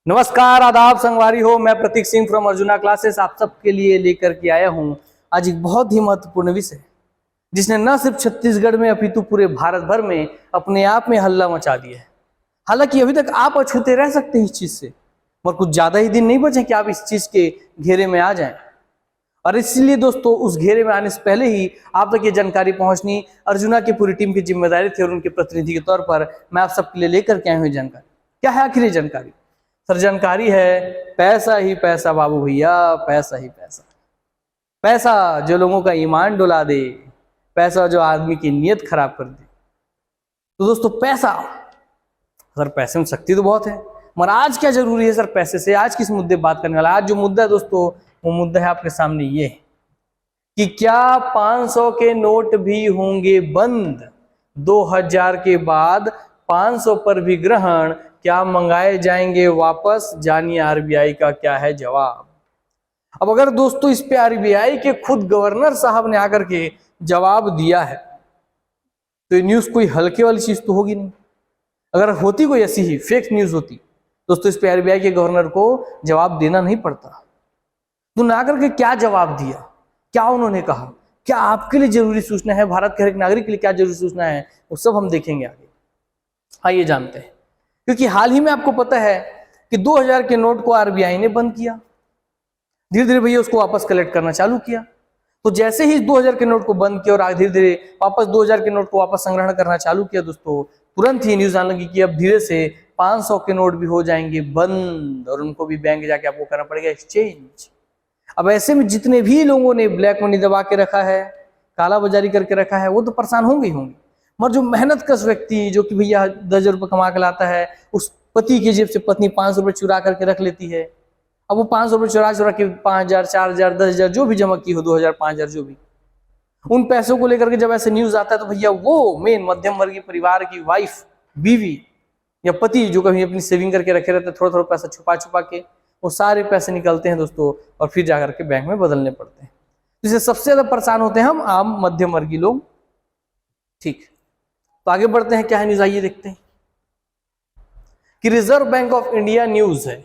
नमस्कार, आदाब, संगवारी हो। मैं प्रतीक सिंह फ्रॉम अर्जुना क्लासेस आप सबके लिए लेकर के आया हूं आज एक बहुत ही महत्वपूर्ण विषय, जिसने न सिर्फ छत्तीसगढ़ में अपितु पूरे भारत भर में अपने आप में हल्ला मचा दिया है। हालांकि अभी तक आप अछूते रह सकते हैं इस चीज से, और कुछ ज्यादा ही दिन नहीं बचे कि आप इस चीज के घेरे में आ जाएं। और इसलिए दोस्तों, उस घेरे में आने से पहले ही आप तक ये जानकारी पहुंचनी अर्जुना की पूरी टीम की जिम्मेदारी थी, और उनके प्रतिनिधि के तौर पर मैं आप सबके लिए लेकर के आया हूं जानकारी। क्या है आखिर ये जानकारी? सर, जानकारी है पैसा ही पैसा बाबू भैया, पैसा ही पैसा। पैसा जो लोगों का ईमान डुला दे, पैसा जो आदमी की नीयत खराब कर दे। तो दोस्तों, पैसा, सर पैसे में शक्ति तो बहुत है, मगर आज क्या जरूरी है सर पैसे से? आज किस मुद्दे बात करने वाला? आज जो मुद्दा है दोस्तों, वो मुद्दा है आपके सामने ये कि क्या 500 के नोट भी होंगे बंद? 2000 के बाद 500 पर भी ग्रहण, क्या मंगाए जाएंगे वापस? जानिए आरबीआई का क्या है जवाब। अब अगर दोस्तों इस पे आरबीआई के खुद गवर्नर साहब ने आकर के जवाब दिया है, तो ये न्यूज कोई हल्के वाली चीज तो होगी नहीं। अगर होती कोई ऐसी ही फेक न्यूज होती, दोस्तों इस पे आरबीआई के गवर्नर को जवाब देना नहीं पड़ता। तो ना करके क्या जवाब दिया, क्या उन्होंने कहा, क्या आपके लिए जरूरी सूचना है, भारत के हर एक नागरिक के लिए क्या जरूरी सूचना है, वो सब हम देखेंगे आगे। आइए जानते हैं। क्योंकि हाल ही में आपको पता है कि 2000 के नोट को आरबीआई ने बंद किया, धीरे धीरे भैया उसको वापस कलेक्ट करना चालू किया। तो जैसे ही 2000 के नोट को बंद किया और धीरे धीरे वापस 2000 के नोट को वापस संग्रहण करना चालू किया, दोस्तों तुरंत ही न्यूज आने लगी कि अब धीरे से 500 के नोट भी हो जाएंगे बंद, और उनको भी बैंक जाके आपको करना पड़ेगा एक्सचेंज। अब ऐसे में जितने भी लोगों ने ब्लैक मनी दबा के रखा है, काला बाजारी करके रखा है, वो तो परेशान होंगे ही होंगे। मगर जो मेहनत कश व्यक्ति, जो कि भैया 10,000 रुपये कमा के लाता है, उस पति की जेब से पत्नी 500 रुपये चुरा करके रख लेती है। अब वो 500 रुपये चुरा के 5,000, 4,000, 10,000 जो भी जमा की हो, 2,000, 5,000 जो भी, उन पैसों को लेकर के जब ऐसे न्यूज आता है, तो भैया वो मेन मध्यम वर्गीय परिवार की वाइफ, बीवी या पति, जो कभी अपनी सेविंग करके रखे रहते, थोड़ा थोड़ा पैसा छुपा छुपा के, वो सारे पैसे निकलते हैं दोस्तों, और फिर जाकर के बैंक में बदलने पड़ते हैं। जिससे सबसे ज्यादा परेशान होते हैं हम आम मध्यम वर्गीय लोग। ठीक, तो आगे बढ़ते हैं। क्या है न्यूज, आइए देखते हैं कि reserve bank of India news है।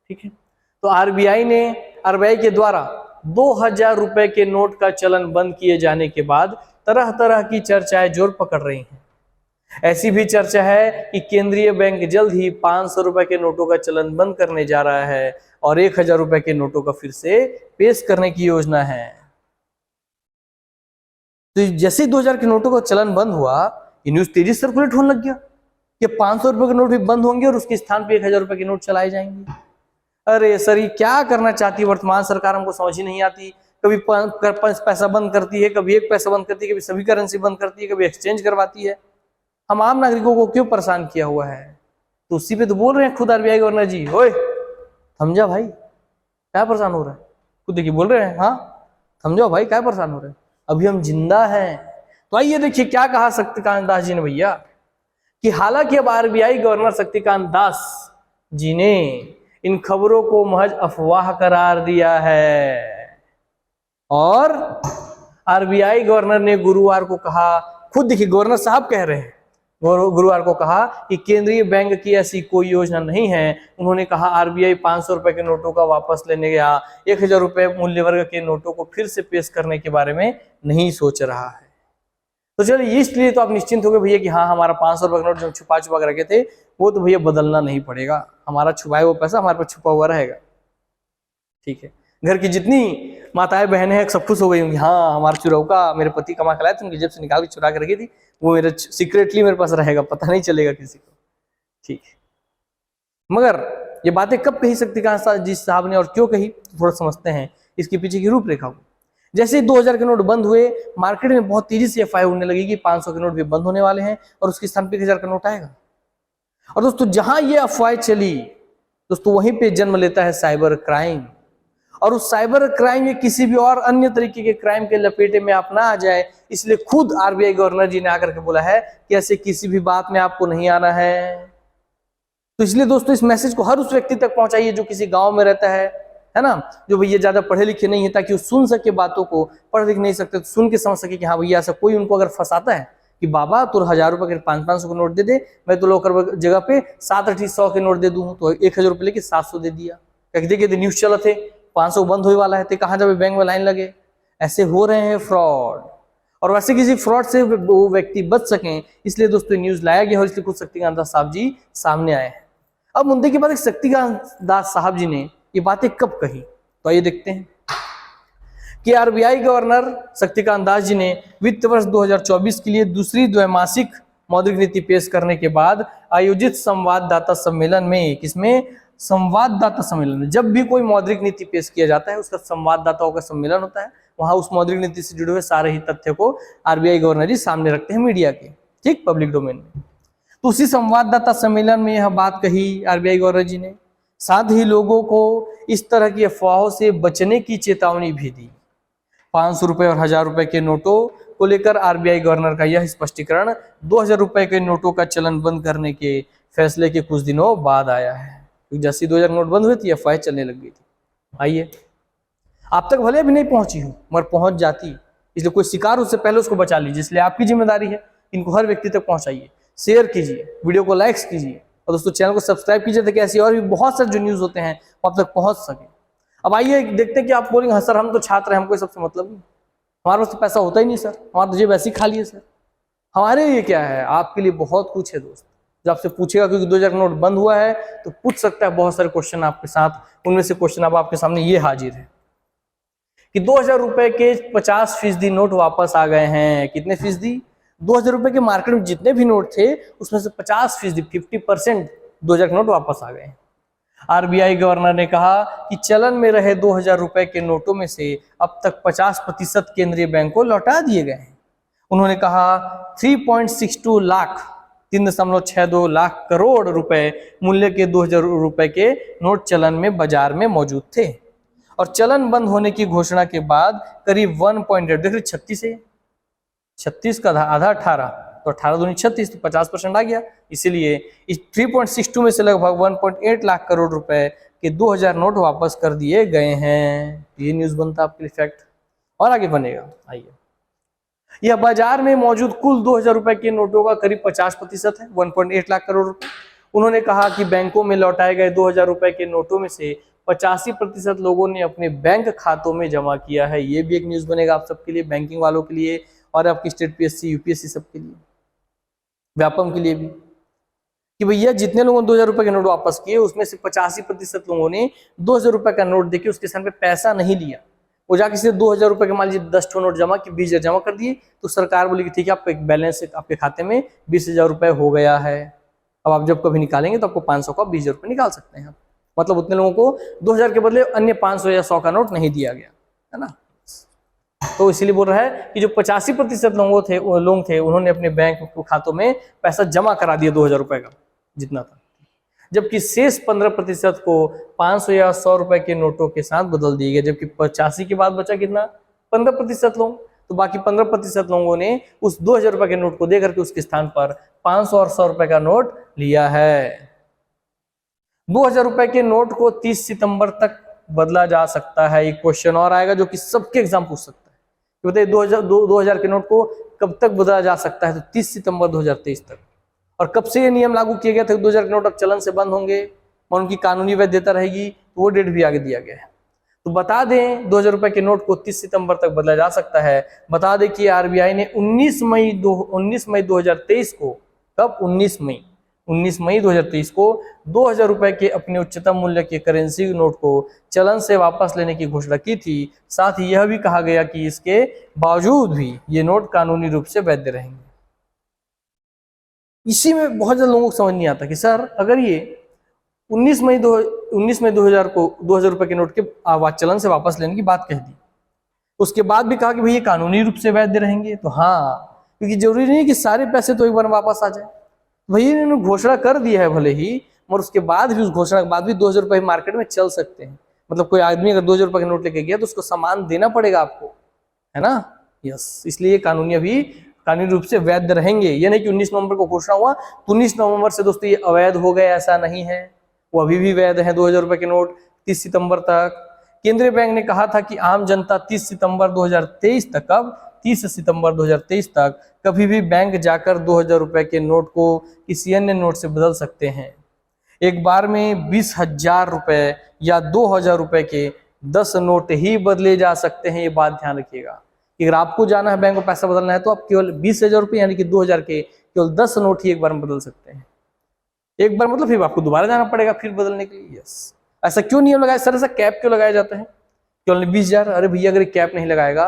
ठीक है, तो आरबीआई के द्वारा 2000 रुपए के नोट का चलन बंद किए जाने के बाद तरह तरह की चर्चाएं जोर पकड़ रही हैं। ऐसी भी चर्चा है कि केंद्रीय बैंक जल्द ही 500 रुपए के नोटों का चलन बंद करने जा रहा है, और 1000 रुपए के नोटों का फिर से पेश करने की योजना है। तो जैसे 2000 के नोटों का चलन बंद हुआ, ये न्यूज तेजी से सर्कुलेट होने लग गया कि 500 रुपए के नोट भी बंद होंगे और उसके स्थान पे 1000 रुपए के नोट चलाए जाएंगे। अरे सर, ये क्या करना चाहती है वर्तमान सरकार, हमको समझ ही नहीं आती। कभी 5 पैसा बंद करती है, कभी 1 पैसा बंद करती है, कभी सभी करेंसी बंद करती है, कभी एक्सचेंज करवाती है। हम आम नागरिकों को क्यों परेशान किया हुआ है? तो उसी पे तो बोल रहे हैं खुद आरबीआई गवर्नर जी, ओए समझा भाई, क्या परेशान हो रहा है? खुद देखिए बोल रहे हैं, हाँ समझो भाई, क्या परेशान हो रहे हैं, अभी हम जिंदा हैं। तो आइए देखिए क्या कहा शक्तिकांत दास जी ने भैया, कि हालांकि अब आरबीआई गवर्नर शक्तिकांत दास जी ने इन खबरों को महज अफवाह करार दिया है, और आरबीआई गवर्नर ने गुरुवार को कहा, खुद देखिए गवर्नर साहब कह रहे हैं, गुरुवार को कहा कि केंद्रीय बैंक की ऐसी कोई योजना नहीं है। उन्होंने कहा आरबीआई 500 रुपए के नोटों का वापस लेने गया, 1000 रुपए मूल्य वर्ग के नोटों को फिर से पेश करने के बारे में नहीं सोच रहा है। तो चलिए, इसलिए तो आप निश्चिंत हो गए भैया कि हाँ, हमारा 500 रुपए का नोट जो छुपा छुपा के रखे थे, वो तो भैया बदलना नहीं पड़ेगा, हमारा छुपाया वो पैसा हमारे पास छुपा हुआ रहेगा। ठीक है, घर की जितनी माताएं बहनें हैं सब खुश हो गई होंगी, हाँ हमारा चुरौका मेरे पति कमा के लाए थे, उनकी जेब से निकाल के चुरा के रखी थी, वो मेरे सीक्रेटली मेरे पास रहेगा, पता नहीं चलेगा किसी को। ठीक है, मगर ये बातें कब कही शक्तिकांत जी साहब ने और क्यों कही, थोड़ा समझते हैं इसके पीछे की रूपरेखा को। जैसे 2000 के नोट बंद हुए, मार्केट में बहुत तेजी से अफवाह उड़ने लगी कि 500 के नोट भी बंद होने वाले हैं और उसके स्थान पर 1000 का नोट आएगा। और दोस्तों जहां ये अफवाह चली दोस्तों, वहीं पे जन्म लेता है साइबर क्राइम। और उस साइबर क्राइम या किसी भी और अन्य तरीके के क्राइम के लपेटे में आप ना आ जाए, इसलिए खुद आरबीआई गवर्नर जी ने आकर के बोला है कि ऐसे किसी भी बात में आपको नहीं आना है। तो इसलिए दोस्तों इस मैसेज को हर उस व्यक्ति तक पहुंचाइए जो किसी गांव में रहता है ना, जो भैया ज्यादा पढ़े लिखे नहीं है, ताकि वो सुन सके बातों को, पढ़ लिख नहीं सकते तो सुन के समझ सके कि हाँ भैया ऐसा कोई उनको अगर फंसाता है कि बाबा तो 1000 रुपए के 500-500 के नोट दे दे, मैं तो लोकर जगह पे 7-800 के नोट दे दूं, तो 1000 रुपए लेके 700 दे दिया। देखिए न्यूज चला थे 500 बंद होने वाला है, तो कहाँ जावे बैंक में लाइन लगे। ऐसे हो रहे हैं फ्रॉड, और वैसे किसी फ्रॉड से वो व्यक्ति बच सकें इसलिए दोस्तों न्यूज लाया गया, और इसलिए खुद शक्तिकांत दास साहब जी सामने आए हैं। अब मुद्दे की बात शक्तिकांत दास साहब जी ने ये बातें कब कही, तो आइए देखते हैं कि आरबीआई गवर्नर शक्तिकांत दास जी ने वित्त वर्ष 2024 के लिए दूसरी द्वैमासिक मौद्रिक नीति पेश करने के बाद आयोजित संवाददाता सम्मेलन में, किसमें, संवाददाता सम्मेलन में, जब भी कोई मौद्रिक नीति पेश किया जाता है उसका संवाददाताओं का सम्मेलन होता है, वहां उस मौद्रिक नीति से जुड़े हुए सारे ही तथ्य को आरबीआई गवर्नर जी सामने रखते हैं मीडिया के, ठीक, पब्लिक डोमेन में। तो उसी संवाददाता सम्मेलन में यह बात कही आरबीआई गवर्नर जी ने, साथ ही लोगों को इस तरह की अफवाहों से बचने की चेतावनी भी दी। 500 रुपए और 1000 रुपए के नोटों को लेकर आरबीआई गवर्नर का यह स्पष्टीकरण 2000 रुपए के नोटों का चलन बंद करने के फैसले के कुछ दिनों बाद आया है। जैसे 2000 नोट बंद हुए थे अफवाहें चलने लग गई थी। आइए, आप तक भले अभी नहीं पहुंची हूं मगर पहुंच जाती, इसलिए कोई शिकार उससे पहले उसको बचा लीजिए, इसलिए आपकी जिम्मेदारी है इनको हर व्यक्ति तक पहुंचाइए, शेयर कीजिए, वीडियो को लाइक्स कीजिए, और दोस्तों चैनल को सब्सक्राइब कीजिए ताकि ऐसी और भी बहुत सारे जो न्यूज होते हैं वो आप तक पहुंच सके। अब आइए देखते हैं कि आप बोलेंगे हाँ सर हम तो छात्र हैं, हमको सबसे मतलब नहीं, हमारे पास तो पैसा होता ही नहीं सर, हमारा तो जेब ऐसे ही खाली है सर। हमारे लिए क्या है, आपके लिए बहुत कुछ है दोस्त। जब आपसे पूछेगा क्योंकि 2000 नोट बंद हुआ है तो पूछ सकता है बहुत सारे क्वेश्चन आपके साथ, उनमें से क्वेश्चन अब आपके सामने ये हाजिर है कि 2000 रुपए के 50% नोट वापस आ गए हैं। कितने फीसदी? 2000 रुपए के मार्केट में जितने भी नोट थे उसमें से 50%, 50% 2000 के नोट वापस आ गए। आरबीआई गवर्नर ने कहा कि चलन में रहे 2000 रुपए के नोटों में से अब तक 50% केंद्रीय बैंक को लौटा दिए गए हैं। उन्होंने कहा 3.62 लाख 3.62 लाख करोड़ रुपए मूल्य के 2000 रुपए के नोट चलन में बाजार में मौजूद थे, और चलन बंद होने की घोषणा के बाद करीब 1.8, देख रहे 36 है, 36 का आधा 18, तो 18 दूनी 36, तो 50% आ गया। इसीलिए इस 3.62 में से लगभग 1.8 लाख करोड़ रुपए के 2000 नोट वापस कर दिए गए हैं। ये न्यूज बनता आपके लिए फैक्ट, और आगे बनेगा। आइए, यह बाजार में मौजूद कुल 2000 रुपए के नोटों का करीब 50% है, 1.8 लाख करोड़ रुपए। उन्होंने कहा कि बैंकों में लौटाए गए 2000 रुपए के नोटों में से 85% लोगों ने अपने बैंक खातों में जमा किया है। ये भी एक न्यूज बनेगा आप सबके लिए, बैंकिंग वालों के लिए, और आपकी स्टेट पीएससी, यूपीएससी सबके लिए, व्यापम के लिए भी, कि भैया जितने लोगों ने 2000 रुपए के नोट वापस किए उसमें से 85% लोगों ने 2000 रुपए का नोट देके उसके स्थान पे पैसा नहीं लिया, वो जाके सिर्फ 2000 रुपए के मान लीजिए 10 ठो नोट जमा कि 20,000 जमा कर दिए, तो सरकार बोली कि ठीक है आपका एक बैलेंस आपके खाते में 20,000 रुपए हो गया है, अब आप जब कभी निकालेंगे तो आपको 500 का 20,000 रुपए निकाल सकते हैं। मतलब उतने लोगों को 2000 के बदले अन्य 500 या 100 का नोट नहीं दिया गया है ना। तो इसीलिए बोल रहा है कि जो 85% लोग थे उन्होंने अपने बैंक खातों में पैसा जमा करा दिया 2000 रुपए का जितना था, जबकि शेष 15% को 500 या 100 रुपए के नोटों के साथ बदल दिए गए, जबकि 85 के बाद बचा कितना, 15% लोग, तो बाकी 15% लोगों ने उस 2000 रुपए के नोट को देकर के उसके स्थान पर 500 और 100 रुपए का नोट लिया है। 2000 रुपए के नोट को 30 सितंबर तक बदला जा सकता है। एक क्वेश्चन और आएगा जो कि सबके एग्जाम पूछ सकता है, बताइए 2000 के नोट को कब तक बदला जा सकता है, तो 30 सितंबर 2023 तक। और कब से ये नियम लागू किया गया था 2000 के नोट अब चलन से बंद होंगे और उनकी कानूनी वैधता रहेगी, तो वो डेट भी आगे दिया गया है। तो बता दें 2000 रुपए के नोट को 30 सितंबर तक बदला जा सकता है। बता दें कि आरबीआई ने 19 मई 2023 को, कब, 19 मई 2023 को 2000 रुपए के अपने उच्चतम मूल्य के करेंसी नोट को चलन से वापस लेने की घोषणा की थी। साथ ही यह भी कहा गया कि इसके बावजूद भी ये नोट कानूनी रूप से वैध रहेंगे। इसी में बहुत ज्यादा लोगों को समझ नहीं आता कि सर अगर ये 19 मई 2000 को 2000 रुपए के नोट के चलन से वापस लेने की बात कह दी, उसके बाद भी कहा कि भाई ये कानूनी रूप से वैध रहेंगे, तो हाँ, क्योंकि जरूरी नहीं कि सारे पैसे तो एक बार वापस आ जाए। भाई इन्होंने घोषणा कर दी है भले ही, मगर उसके बाद भी, उस घोषणा के बाद भी 2000 रुपए मार्केट में चल सकते हैं। मतलब कोई आदमी अगर 2000 रुपए के नोट लेके गया तो उसको सामान देना पड़ेगा आपको, है ना। यस, इसलिए कानूनी अभी कानूनी रूप से वैध रहेंगे। ये नहीं कि 19 नवंबर को घोषणा हुआ तो 19 नवंबर से दोस्तों ये अवैध हो गए, ऐसा नहीं है, वो अभी भी वैध है 2000 रुपए के नोट 30 सितंबर तक। केंद्रीय बैंक ने कहा था कि आम जनता 30 सितंबर 2023 तक, अब 30 सितंबर 2023 तक कभी भी बैंक जाकर 2000 रुपए के नोट को किसी अन्य नोट से बदल सकते हैं। एक बार में 20,000 रुपए या 2000 रुपए के 10 नोट ही बदले जा सकते हैं। ये बात ध्यान रखिएगा कि अगर आपको जाना है बैंक में पैसा बदलना है तो आप केवल 20,000 रुपये यानी कि 2000 के केवल 10 नोट ही एक बार में बदल सकते हैं। एक बार मतलब फिर आपको दोबारा जाना पड़ेगा फिर बदलने के लिए। यस, ऐसा क्यों नियम लगाया सर? ऐसा कैप क्यों लगाया जाता है केवल 20,000? अरे भैया अगर कैप नहीं लगाएगा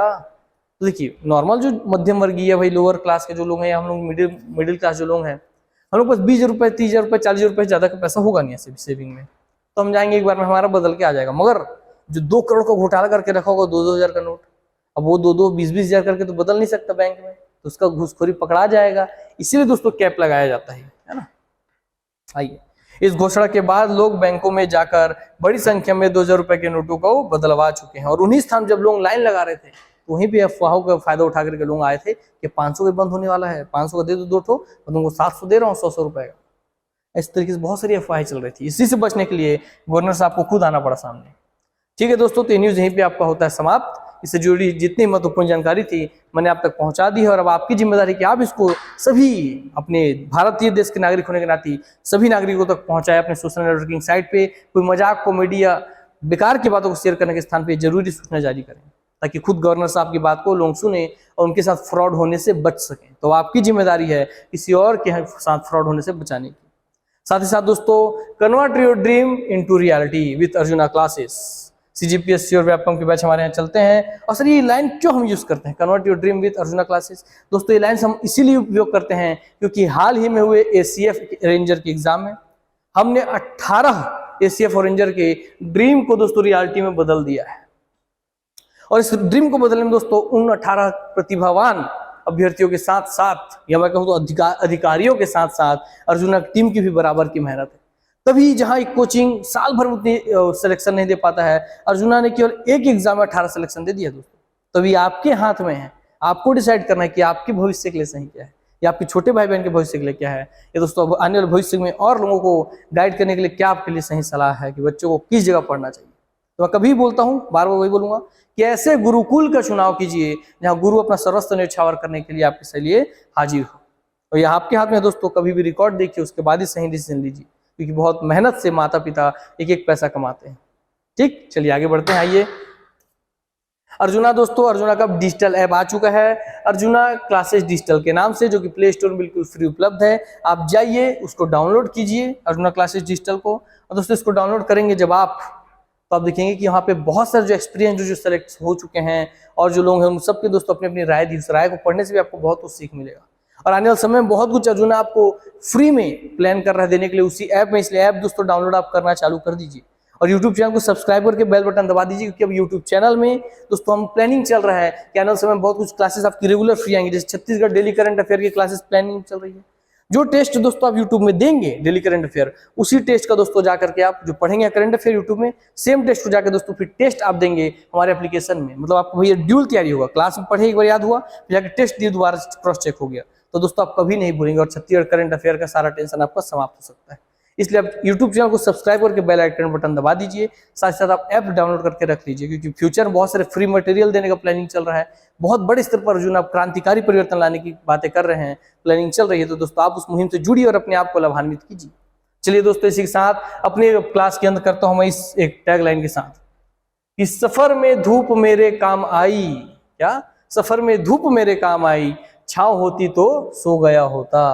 तो देखिए नॉर्मल जो मध्यम वर्गीय भाई लोअर क्लास के जो लोग हैं, हम लोग मिडिल क्लास जो लोग हैं, हम लोग पास 20 रुपये 30,000 रुपये 40 रुपये ज्यादा का पैसा होगा नहीं ऐसे भी सेविंग में, तो हम जाएंगे एक बार में हमारा बदल के आ जाएगा। मगर जो 2 करोड़ का घोटाला करके रखा होगा 2-2 हजार का नोट, अब वो 20-20 हजार करके तो बदल नहीं सकता बैंक में, तो उसका घूसखोरी पकड़ा जाएगा। इसीलिए दोस्तों कैप लगाया जाता है ना। आइए, इस घोषणा के बाद लोग बैंकों में जाकर बड़ी संख्या में 2000 रुपए के नोटों को बदलवा चुके हैं। और उन्हीं स्थान जब लोग लाइन लगा रहे थे तो वहीं भी अफवाहों का फायदा उठा करके लोग आए थे कि 500 के बंद होने वाला है, 500 का दे दो 2 ठो, मैं तुमको 700 दे रहा हूँ 100 रुपए का। इस तरीके से बहुत सारी अफवाहें चल रही थी। इसी से बचने के लिए गवर्नर साहब को खुद आना पड़ा सामने। ठीक है दोस्तों, तो ये न्यूज यहीं पे आपका होता है समाप्त। इससे जुड़ी जितनी महत्वपूर्ण जानकारी थी मैंने आप तक पहुंचा दी है, और अब आपकी जिम्मेदारी कि आप इसको सभी अपने भारतीय देश के नागरिक होने के नाते सभी नागरिकों तक पहुंचाए। अपने सोशल नेटवर्किंग साइट पे कोई मजाक, कॉमेडी या बेकार की बातों को शेयर करने के स्थान पे जरूरी सूचना जारी करें, ताकि खुद गवर्नर साहब की बात को लोग सुने और उनके साथ फ्रॉड होने से बच सकें। तो आपकी जिम्मेदारी है किसी और के साथ फ्रॉड होने से बचाने की। साथ ही साथ दोस्तों, convert your dream into reality with arjuna classes, CGPSC और व्यापम के बैच हमारे यहाँ चलते हैं। और सर ये लाइन क्यों हम यूज करते हैं, convert your dream with arjuna classes? दोस्तों ये लाइन हम इसीलिए उपयोग करते हैं क्योंकि हाल ही में हुए ACF रेंजर के एग्जाम में हमने 18 ACF रेंजर के ड्रीम को दोस्तों रियलिटी में बदल दिया है। और इस ड्रीम को बदलने में दोस्तों उन 18 प्रतिभावान अभ्यर्थियों के साथ साथ, या मैं कहूँ तो अधिकारियों के साथ साथ अर्जुना टीम की भी बराबर की मेहनत है। तभी जहां एक कोचिंग साल भर में उतनी सिलेक्शन नहीं दे पाता है, अर्जुना ने केवल एक एग्जाम में 18 सिलेक्शन दे दिया दोस्तों। तभी आपके हाथ में है, आपको डिसाइड करना है कि आपके भविष्य के लिए सही क्या है, या आपके छोटे भाई बहन के भविष्य के लिए क्या है। ये दोस्तों आने वाले भविष्य में और लोगों को गाइड करने के लिए क्या आपके लिए सही सलाह है कि बच्चों को किस जगह पढ़ना चाहिए। तो मैं कभी बोलता हूँ, बार बार वही बोलूंगा कि ऐसे गुरुकुल का चुनाव कीजिए जहाँ गुरु अपना सर्वस्व न्यौछावर करने के लिए आपके लिए हाजिर हो। और यह आपके हाथ में दोस्तों, कभी भी रिकॉर्ड देखिए उसके बाद ही सही डिसीजन लीजिए, क्योंकि बहुत मेहनत से माता पिता एक एक पैसा कमाते हैं। ठीक, चलिए आगे बढ़ते हैं। आइए, अर्जुना दोस्तों, अर्जुना का डिजिटल ऐप आ चुका है, अर्जुना क्लासेस डिजिटल के नाम से, जो कि प्ले स्टोर में बिल्कुल फ्री उपलब्ध है। आप जाइए उसको डाउनलोड कीजिए, अर्जुना क्लासेस डिजिटल को। और दोस्तों इसको डाउनलोड करेंगे जब आप, तो आप देखेंगे कि यहाँ पे बहुत सारे जो एक्सपीरियंस जो सेलेक्ट हो चुके हैं और जो लोग हैं उन सबके दोस्तों अपनी अपनी राय दी। उस राय को पढ़ने से भी आपको बहुत कुछ सीख मिलेगा। और आने वाले समय में बहुत कुछ अर्जुना आपको फ्री में प्लान कर रहा है देने के लिए उसी ऐप में। इसलिए ऐप दोस्तों डाउनलोड आप करना चालू कर दीजिए और YouTube चैनल को सब्सक्राइब करके बेल बटन दबा दीजिए, क्योंकि अब YouTube चैनल में दोस्तों हम प्लानिंग चल रहा है कि आने वाले समय में बहुत कुछ क्लासेस आपकी रेगुलर फ्री आएंगी। जैसे छत्तीसगढ़ डेली करंट अफेयर की क्लासेस प्लानिंग चल रही है। जो टेस्ट दोस्तों आप YouTube में देंगे डेली करंट अफेयर, उसी टेस्ट का दोस्तों जाकर के आप जो पढ़ेंगे करंट अफेयर YouTube में, सेम टेस्ट को जाकर दोस्तों फिर टेस्ट आप देंगे हमारे एप्लीकेशन में। मतलब आपको भैया ड्यूल तैयारी होगा, क्लास में पढ़े एक बार याद हुआ, फिर जाकर टेस्ट दिए दोबारा क्रॉस चेक हो गया, तो दोस्तों आप कभी नहीं भूलेंगे और छत्तीसगढ़ करंट अफेयर का सारा टेंशन आपका समाप्त हो सकता है। इसलिए आप YouTube चैनल को सब्सक्राइब करके बेल आइकन बटन दबा दीजिए। साथ ही साथ आप ऐप डाउनलोड करके रख लीजिए, क्योंकि फ्यूचर में बहुत सारे फ्री मटेरियल देने का प्लानिंग चल रहा है। बहुत बड़े स्तर पर अर्जुन आप क्रांतिकारी परिवर्तन लाने की बातें कर रहे हैं, प्लानिंग चल रही है। तो दोस्तों आप उस मुहिम से जुड़िए और अपने आप को लाभान्वित कीजिए। चलिए दोस्तों, इसी के साथ अपने क्लास के अंत करता हूं मैं इस एक टैगलाइन के साथ, कि सफर में धूप मेरे काम आई, क्या सफर में धूप मेरे काम आई, छाव होती तो सो गया होता।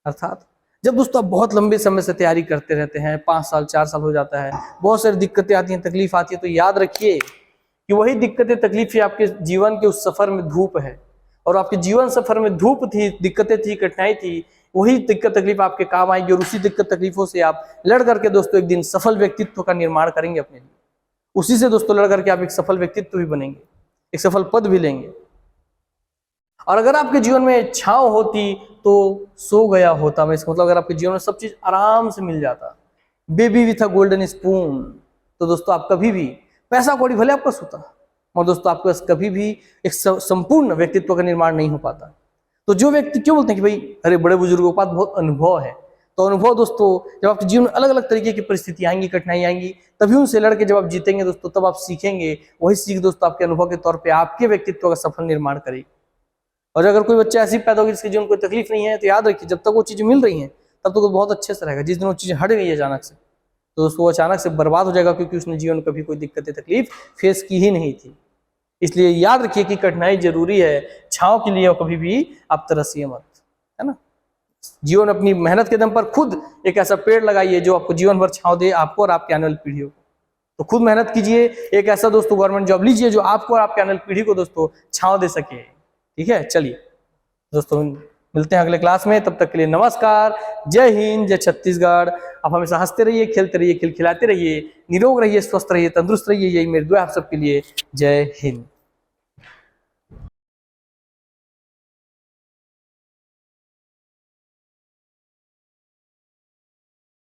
अर्थात जब दोस्तों आप बहुत लंबे समय से तैयारी करते रहते हैं, 5 साल 4 साल हो जाता है, बहुत सारी दिक्कतें आती हैं, तकलीफ आती है, तो याद रखिए कि वही दिक्कतें तकलीफें आपके जीवन के उस सफर में धूप है। और आपके जीवन सफर में धूप थी, दिक्कतें थी, कठिनाई थी, वही दिक्कत तकलीफ आपके काम आएगी। और उसी दिक्कत तकलीफों से आप लड़ करके दोस्तों एक दिन सफल व्यक्तित्व का निर्माण करेंगे अपने लिए। उसी से दोस्तों लड़ करके आप एक सफल व्यक्तित्व भी बनेंगे, एक सफल पद भी लेंगे। और अगर आपके जीवन में छांव होती तो सो गया होता। मैं इसका मतलब अगर आपके जीवन में सब चीज आराम से मिल जाता, baby with a golden spoon, तो दोस्तों आप कभी भी, पैसा कौड़ी भले आपका होता, और दोस्तों आपके पास कभी भी एक संपूर्ण व्यक्तित्व का निर्माण नहीं हो पाता। तो जो व्यक्ति क्यों बोलते हैं कि भाई अरे बड़े बुजुर्गों के पास बहुत अनुभव है, तो तो अनुभव दोस्तों, जब आपके जीवन में अलग अलग तरीके की परिस्थिति आएंगी, कठिनाई आएंगी, तभी उनसे लड़के जब आप जीतेंगे दोस्तों, तब आप सीखेंगे। वही सीख दोस्तों आपके अनुभव के तौर पे आपके व्यक्तित्व का सफल निर्माण करेगी। और अगर कोई बच्चा ऐसी पैदा होगी जिसके जीवन कोई तकलीफ नहीं है, तो याद रखिए जब तक वो चीजें मिल रही हैं तब तक वो बहुत अच्छे से रहेगा। जिस दिन वो चीजें हट गई अचानक से, तो दोस्तों वो अचानक से बर्बाद हो जाएगा, क्योंकि उसने जीवन में कभी कोई दिक्कतें तकलीफ फेस की ही नहीं थी। इसलिए याद रखिए कि कठिनाई जरूरी है, छांव के लिए कभी भी आप तरसिए मत, है ना। जीवन अपनी मेहनत के दम पर खुद एक ऐसा पेड़ लगाइए जो आपको जीवन भर छांव दे, आपको और आपके आने वाली पीढ़ियों को। तो खुद मेहनत कीजिए, एक ऐसा दोस्तों गवर्नमेंट जॉब लीजिए जो आपको और आपके आने वाली पीढ़ी को दोस्तों छांव दे सके। ठीक है, चलिए दोस्तों मिलते हैं अगले क्लास में, तब तक के लिए नमस्कार, जय हिंद, जय छत्तीसगढ़। आप हमेशा हंसते रहिए, खेलते रहिए, खिलखिलाते रहिए, निरोग रहिए, स्वस्थ रहिए, तंदुरुस्त रहिए, यही मेरी दुआ आप सबके लिए। जय हिंद।